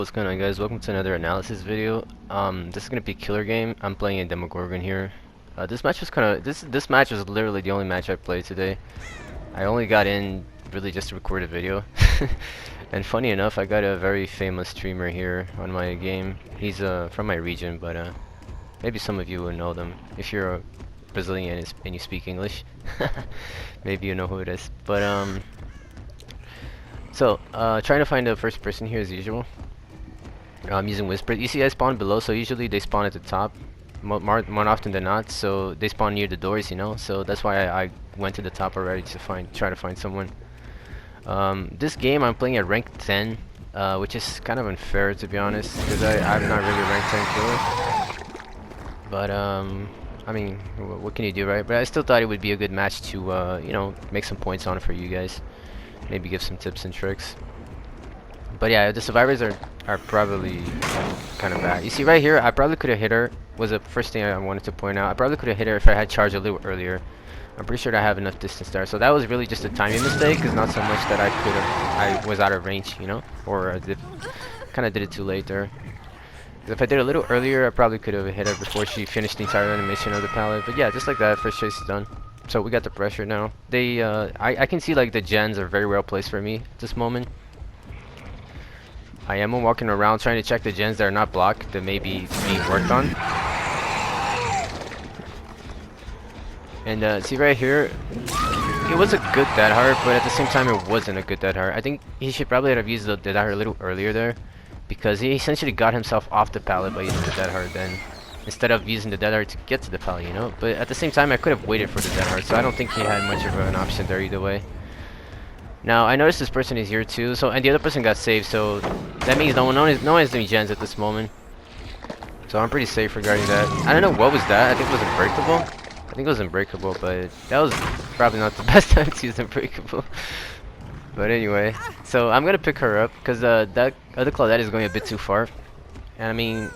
what's going on, guys? Welcome to another analysis video. This is gonna be killer game. I'm playing a Demogorgon here. This match was this match was literally the only match I played today. I only got in really just to record a video. And funny enough, I got a very famous streamer here on my game. He's from my region, but maybe some of you will know them if you're a Brazilian and you speak English. Maybe you know who it is. But trying to find the first person here as usual. I'm using Whisper. You see I spawn below, so usually they spawn at the top more often than not, so they spawn near the doors, you know, so that's why I went to the top already to try to find someone. This game I'm playing at rank 10, which is kind of unfair to be honest, because I'm not really a rank 10 killer. But I mean, what can you do, right? But I still thought it would be a good match to you know, make some points on it for you guys. Maybe give some tips and tricks. But yeah, the survivors are probably kind of bad. You see right here, I probably could have hit her. Was the first thing I wanted to point out. I probably could have hit her if I had charged a little earlier. I'm pretty sure that I have enough distance there. So that was really just a timing mistake, because not so much that I was out of range, you know, or I kind of did it too late there. If I did a little earlier, I probably could have hit her before she finished the entire animation of the pallet. But yeah, just like that, first chase is done. So we got the pressure now. They, I can see like the gens are very well placed for me at this moment. I am walking around trying to check the gens that are not blocked, that may be being worked on. And see right here, it was a good dead hard, but at the same time it wasn't a good dead hard. I think he should probably have used the dead hard a little earlier there, because he essentially got himself off the pallet by using the dead hard then, instead of using the dead hard to get to the pallet, you know. But at the same time, I could have waited for the dead hard, so I don't think he had much of an option there either way. Now I noticed this person is here too, so, and the other person got saved, so that means no one is doing gens at this moment. So I'm pretty safe regarding that. I don't know what was that. I think it was Unbreakable. I think it was Unbreakable, but that was probably not the best time to use Unbreakable. But anyway, so I'm gonna pick her up because that other Claudette is going a bit too far. And I mean,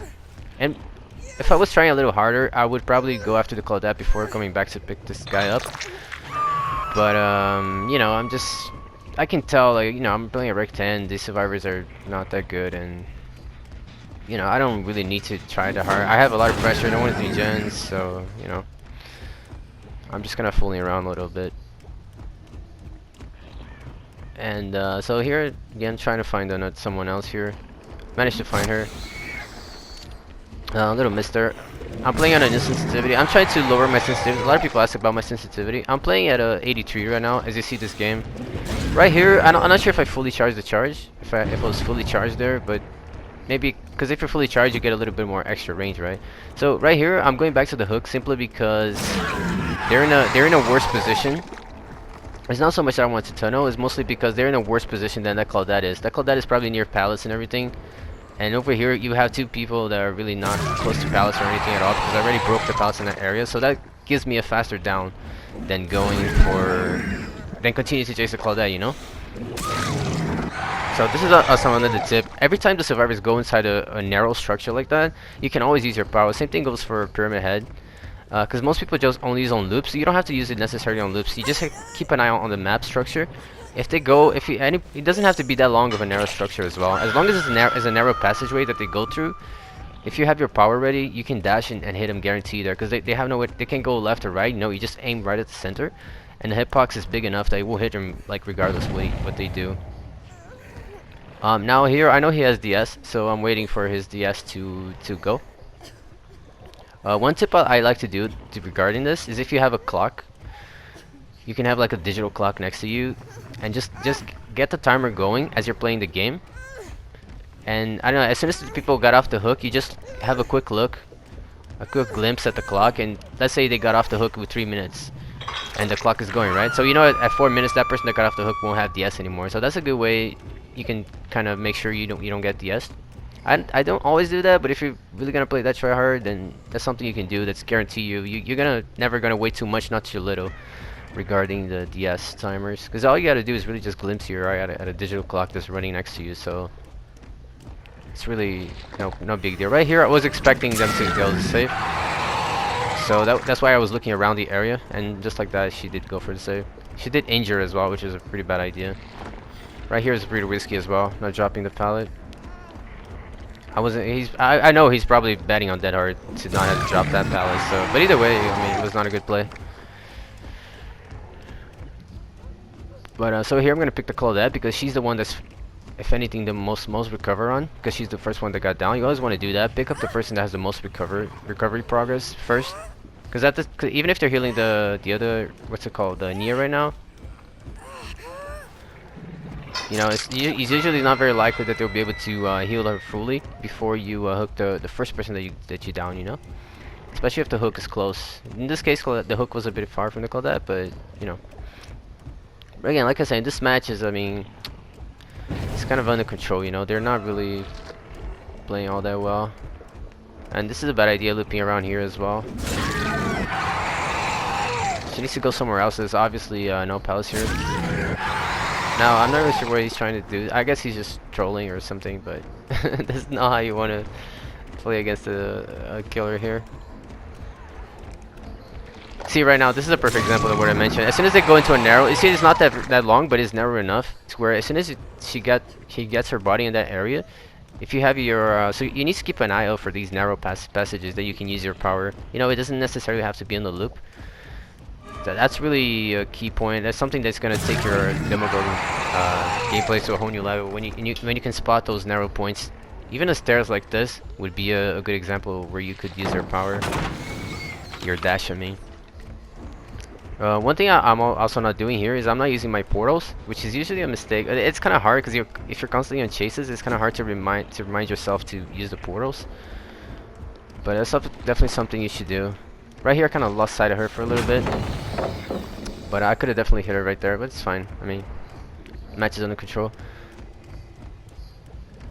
and if I was trying a little harder, I would probably go after the Claudette before coming back to pick this guy up. But you know, I can tell, like, you know, I'm playing at rank 10. These survivors are not that good, and you know, I don't really need to try that hard. I have a lot of pressure. No one's doing gens, so you know, I'm just kind of fooling around a little bit. And so here again, trying to find someone else here. Managed to find her. Little mister. I'm playing on an insensitivity. I'm trying to lower my sensitivity. A lot of people ask about my sensitivity. I'm playing at 83 right now, as you see this game. Right here, I'm not sure if I fully charged the charge. If I was fully charged there, but maybe because if you're fully charged, you get a little bit more extra range, right? So right here, I'm going back to the hook simply because they're in a worse position. It's not so much that I want to tunnel. It's mostly because they're in a worse position than that Claudette is. That Claudette is probably near pallets and everything. And over here, you have two people that are really not close to pallets or anything at all, because I already broke the pallets in that area. So that gives me a faster down than continue to chase the Claudette, you know? So this is some another tip. Every time the survivors go inside a narrow structure like that, you can always use your power. Same thing goes for Pyramid Head. Because most people just only use on loops, so you don't have to use it necessarily on loops. You just keep an eye out on the map structure. If they go, it doesn't have to be that long of a narrow structure as well. As long as it's a narrow passageway that they go through, if you have your power ready, you can dash and hit them guaranteed there. Because they have no way, they can't go left or right. No, you just aim right at the center, and the hitbox is big enough that it will hit them like regardless of what they do. Now here, I know he has DS, so I'm waiting for his DS to go. One tip I like to do regarding this is if you have a clock, you can have like a digital clock next to you, and just get the timer going as you're playing the game. And I don't know, as soon as people got off the hook, you just have a quick look, a quick glimpse at the clock, and let's say they got off the hook with 3 minutes, and the clock is going, right? So you know at 4 minutes that person that got off the hook won't have DS anymore. So that's a good way you can kind of make sure you don't get DS. I don't always do that, but if you're really gonna play that try hard, then that's something you can do. That's guarantee you're never gonna wait too much, not too little, regarding the DS timers. Because all you gotta do is really just glimpse your eye at a digital clock that's running next to you. So it's really no big deal. Right here, I was expecting them to go safe, so that's why I was looking around the area, and just like that, she did go for the save. She did injure as well, which is a pretty bad idea. Right here is pretty risky as well, not dropping the pallet. I wasn't. I know he's probably betting on dead hard to not have to drop that palace. So, but either way, I mean, it was not a good play. But so here I'm gonna pick the Claudette because she's the one that's, if anything, the most recover on, because she's the first one that got down. You always want to do that. Pick up the person that has the most recovery progress first, because even if they're healing the other, what's it called, the Nia right now, you know, it's usually not very likely that they'll be able to heal her fully before you hook the first person that you down. You know, especially if the hook is close. In this case, the hook was a bit far from the Claudette, but you know. But again, like I said, this match is, I mean, it's kind of under control. You know, they're not really playing all that well, and this is a bad idea looping around here as well. She needs to go somewhere else. There's obviously no palace here. Now, I'm not really sure what he's trying to do. I guess he's just trolling or something, but that's not how you want to play against a killer here. See, right now, this is a perfect example of what I mentioned. As soon as they go into a narrow, you see it's not that long, but it's narrow enough to where as soon as she gets her body in that area, if you have your so you need to keep an eye out for these narrow passages that you can use your power. You know, it doesn't necessarily have to be in the loop. That's really a key point. That's something that's gonna take your Demogorgon gameplay to a whole new level. When you can spot those narrow points, even the stairs like this would be a good example where you could use your power, your dash. I mean, one thing I'm also not doing here is I'm not using my portals, which is usually a mistake. It's kind of hard because if you're constantly on chases, it's kind of hard to remind yourself to use the portals. But that's definitely something you should do. Right here, I kind of lost sight of her for a little bit, but I could have definitely hit her right there. But it's fine. I mean, match is under control.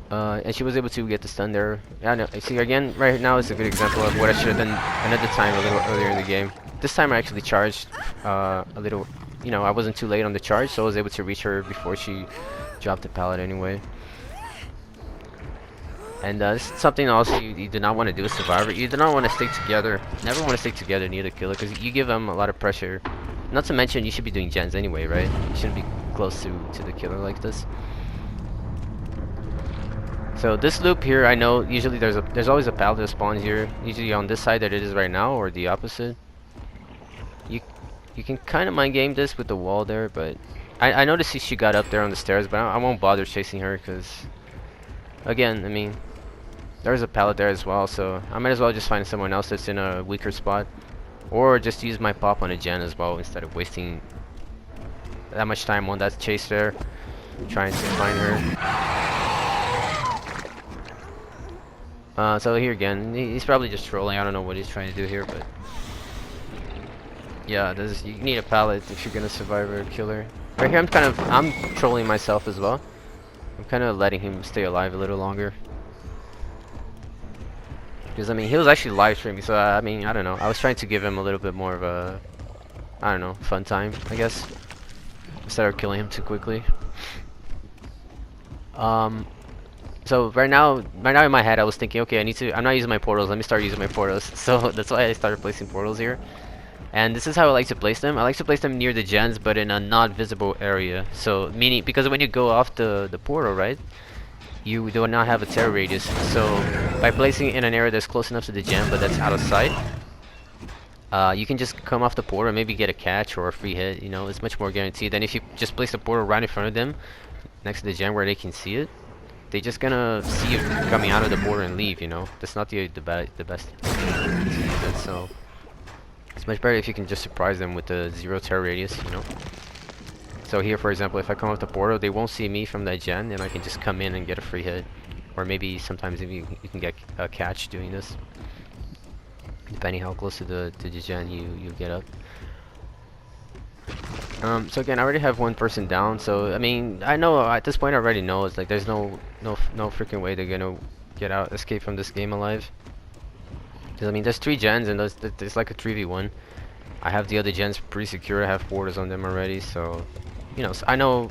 And she was able to get the stun there. Yeah, no, see, again, right now is a good example of what I should have done another time a little earlier in the game. This time I actually charged a little, you know, I wasn't too late on the charge, so I was able to reach her before she dropped the pallet anyway. And this is something also you do not want to do as Survivor. You do not want to stick together. Never want to stick together near the killer, because you give them a lot of pressure. Not to mention, you should be doing gens anyway, right? You shouldn't be close to the killer like this. So this loop here, I know usually there's always a pallet that spawns here. Usually on this side that it is right now, or the opposite. You can kind of mind game this with the wall there, but I noticed she got up there on the stairs, but I won't bother chasing her because, again, I mean, there's a pallet there as well, so I might as well just find someone else that's in a weaker spot, or just use my pop on a gen as well instead of wasting that much time on that chase there, trying to find her. So here again, he's probably just trolling. I don't know what he's trying to do here, but yeah, you need a pallet if you're gonna survive a killer. Right here, I'm trolling myself as well. I'm kind of letting him stay alive a little longer. Because, I mean, he was actually live streaming, so I mean, I don't know. I was trying to give him a little bit more of a, I don't know, fun time, I guess. Instead of killing him too quickly. So right now in my head, I was thinking, okay, I'm not using my portals. Let me start using my portals. So that's why I started placing portals here. And this is how I like to place them. I like to place them near the gens, but in a not visible area. So meaning, because when you go off the portal, right, you do not have a terror radius. So by placing it in an area that's close enough to the gen, but that's out of sight, you can just come off the portal and maybe get a catch or a free hit. You know, it's much more guaranteed than if you just place the portal right in front of them, next to the gen where they can see it. They're just gonna see you coming out of the border and leave. You know, that's not the best. So it's much better if you can just surprise them with the 0 terror radius. You know. So here, for example, if I come off the portal, they won't see me from that gen, and I can just come in and get a free hit, or maybe sometimes if you can get a catch doing this, depending how close to the gen you get up. So again, I already have one person down, so I mean, I know at this point I already know it's like there's no freaking way they're gonna escape from this game alive. Because I mean, there's 3 gens and there's like a 3v1. I have the other gens pretty secure. I have portals on them already, so you know, I know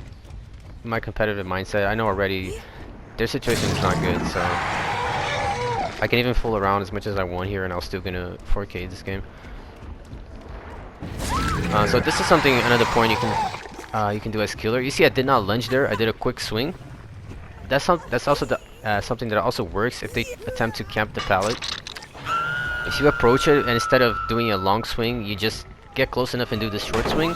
my competitive mindset. I know already their situation is not good, so I can even fool around as much as I want here, and I'm still gonna 4K this game. So this is another point you can do as killer. You see, I did not lunge there. I did a quick swing. That's also something that also works if they attempt to camp the pallet. If you approach it and instead of doing a long swing, you just get close enough and do the short swing.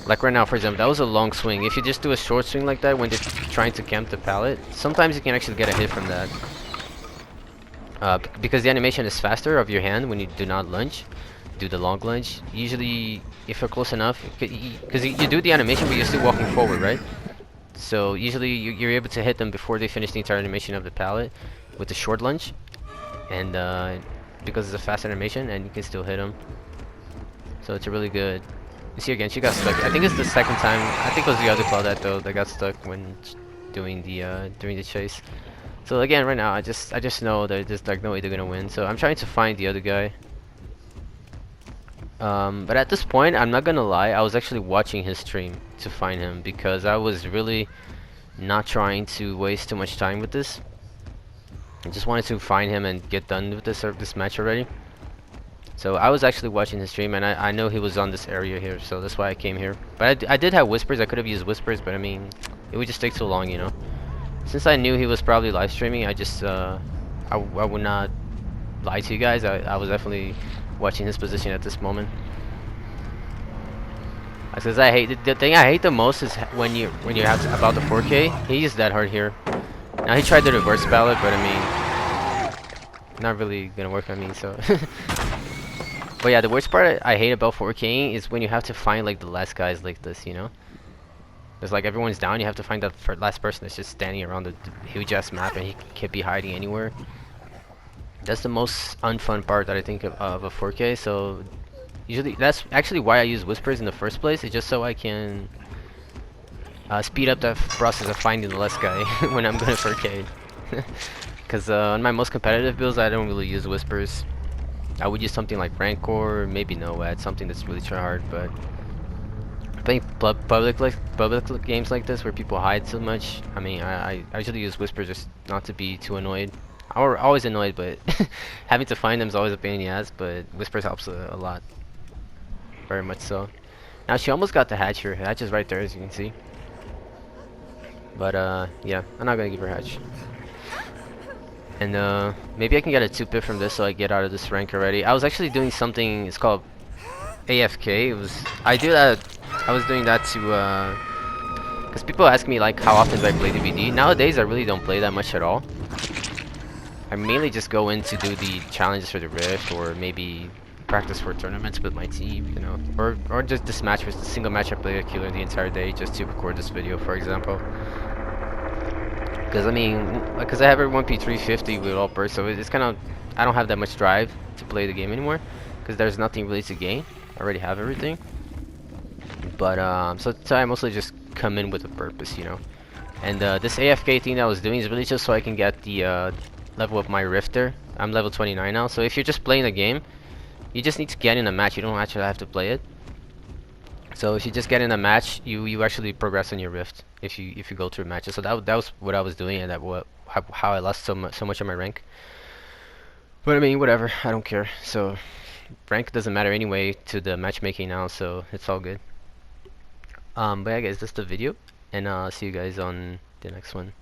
Like right now, for example, that was a long swing. If you just do a short swing like that when they're trying to camp the pallet, sometimes you can actually get a hit from that. Because the animation is faster of your hand when you do not lunge, do the long lunge. Usually, if you're close enough, because you do the animation but you're still walking forward, right? So usually you're able to hit them before they finish the entire animation of the pallet with the short lunge. And because it's a fast animation and you can still hit them. So it's a really good. You see again, she got stuck. I think it's the second time. I think it was the other Claudette though that got stuck when doing the chase. So again, right now I just know that there's like no way they're gonna win. So I'm trying to find the other guy. But at this point, I'm not gonna lie, I was actually watching his stream to find him because I was really not trying to waste too much time with this. I just wanted to find him and get done with this match already. So I was actually watching his stream, and I know he was on this area here, so that's why I came here. But I did have whispers. I could have used whispers, but I mean, it would just take too long, you know. Since I knew he was probably live streaming, I just I would not lie to you guys. I was definitely watching his position at this moment. Because I hate the thing I hate the most is when you have to, about the 4K. He used that hard here. Now he tried the reverse ballot, but I mean, not really gonna work on me. So. But yeah, the worst part I hate about 4K is when you have to find like the last guys like this, you know? There's like everyone's down, you have to find that last person that's just standing around the huge ass map and he can't be hiding anywhere. That's the most unfun part that I think of a 4K, so usually that's actually why I use whispers in the first place, is just so I can speed up the process of finding the last guy when I'm going 4K. Because on my most competitive builds I don't really use whispers. I would use something like Rancor, maybe Noad, something that's really try hard, but playing public games like this where people hide so much, I mean, I usually use whispers just not to be too annoyed. I'm always annoyed, but having to find them is always a pain in the ass, but whispers helps a lot. Very much so. Now she almost got the hatch here. Hatch is right there, as you can see. But yeah, I'm not gonna give her hatch. And maybe I can get a 2-pip from this so I get out of this rank already. I was actually doing something, it's called AFK. I was doing that to because people ask me like how often do I play DVD. Nowadays I really don't play that much at all. I mainly just go in to do the challenges for the Rift, or maybe practice for tournaments with my team, you know, or just this match was the single match I played a killer the entire day just to record this video, for example. Because I mean, because I have every 1P350 with all bursts, so it's kind of, I don't have that much drive to play the game anymore, because there's nothing really to gain. I already have everything. But so I mostly just come in with a purpose, you know. And this AFK thing that I was doing is really just so I can get the level of my Rifter. I'm level 29 now, so if you're just playing the game, you just need to get in a match. You don't actually have to play it. So if you just get in a match, you actually progress in your Rift if you go through matches. So that was what I was doing, and how I lost so much of my rank. But I mean, whatever, I don't care. So rank doesn't matter anyway to the matchmaking now, so it's all good. But yeah, guys, that's the video, and I'll see you guys on the next one.